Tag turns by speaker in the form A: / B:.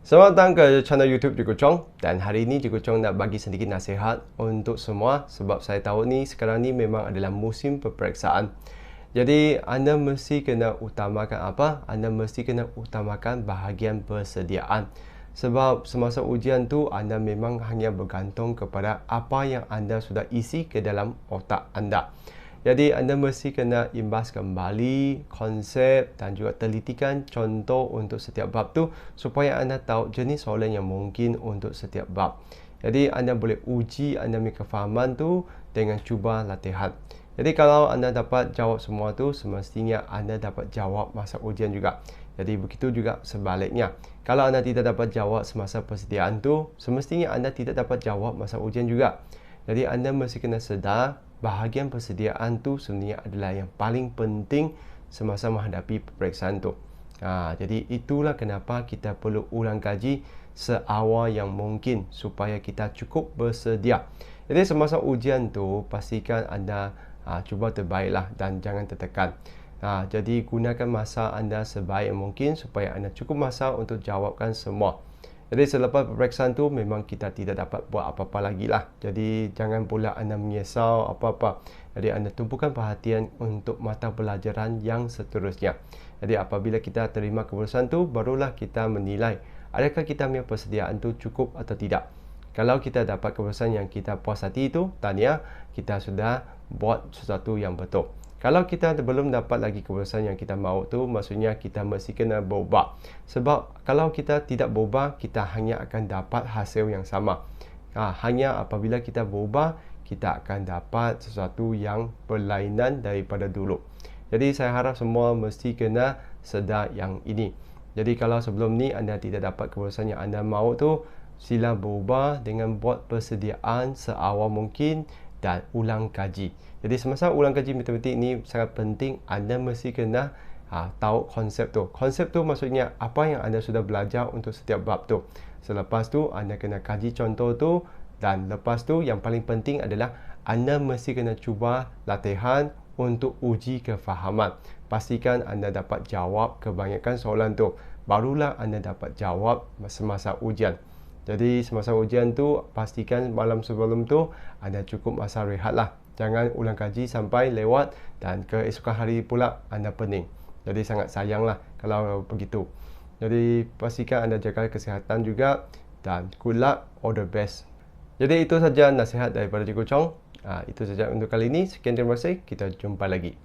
A: Selamat datang ke channel YouTube Cikgu Chong, dan hari ini Cikgu Chong nak bagi sedikit nasihat untuk semua sebab saya tahu ni sekarang ni memang adalah musim peperiksaan. Jadi anda mesti kena utamakan apa? Anda mesti kena utamakan bahagian persediaan. Sebab semasa ujian tu anda memang hanya bergantung kepada apa yang anda sudah isi ke dalam otak anda. Jadi anda mesti kena imbas kembali konsep dan juga telitikan contoh untuk setiap bab tu supaya anda tahu jenis soalan yang mungkin untuk setiap bab. Jadi anda boleh uji anda punya kefahaman tu dengan cuba latihan. Jadi kalau anda dapat jawab semua tu, semestinya anda dapat jawab masa ujian juga. Jadi begitu juga sebaliknya. Kalau anda tidak dapat jawab semasa persediaan tu, semestinya anda tidak dapat jawab masa ujian juga. Jadi anda mesti kena sedar bahagian persediaan tu sebenarnya adalah yang paling penting semasa menghadapi peperiksaan tu. Jadi itulah kenapa kita perlu ulang kaji seawal yang mungkin supaya kita cukup bersedia. Jadi semasa ujian tu pastikan anda cuba terbaiklah dan jangan tertekan. Jadi gunakan masa anda sebaik mungkin supaya anda cukup masa untuk jawabkan semua. Jadi selepas peperiksaan tu memang kita tidak dapat buat apa-apa lagi lah. Jadi jangan pula anda menyesal apa-apa. Jadi anda tumpukan perhatian untuk mata pelajaran yang seterusnya. Jadi apabila kita terima keputusan tu, barulah kita menilai adakah kita punya persediaan tu cukup atau tidak. Kalau kita dapat keputusan yang kita puas hati itu, tahniah, kita sudah buat sesuatu yang betul. Kalau kita belum dapat lagi keputusan yang kita mahu tu, maksudnya kita mesti kena berubah. Sebab kalau kita tidak berubah, kita hanya akan dapat hasil yang sama. Hanya apabila kita berubah, kita akan dapat sesuatu yang berlainan daripada dulu. Jadi saya harap semua mesti kena sedar yang ini. Jadi kalau sebelum ni anda tidak dapat keputusan yang anda mahu tu, sila berubah dengan buat persediaan seawal mungkin dan ulang kaji. Jadi semasa ulang kaji matematik ni sangat penting, anda mesti kena tahu konsep tu. Konsep tu maksudnya apa yang anda sudah belajar untuk setiap bab tu. Selepas tu anda kena kaji contoh tu, dan lepas tu yang paling penting adalah anda mesti kena cuba latihan untuk uji kefahaman. Pastikan anda dapat jawab kebanyakan soalan tu, barulah anda dapat jawab semasa ujian. Jadi semasa ujian tu pastikan malam sebelum tu anda cukup masa rehat lah. Jangan ulang kaji sampai lewat dan keesokan hari pula anda pening. Jadi sangat sayang lah kalau begitu. Jadi pastikan anda jaga kesihatan juga, dan good luck, all the best. Jadi itu saja nasihat daripada Cikgu Chong. Itu saja untuk kali ini. Sekian, terima kasih. Kita jumpa lagi.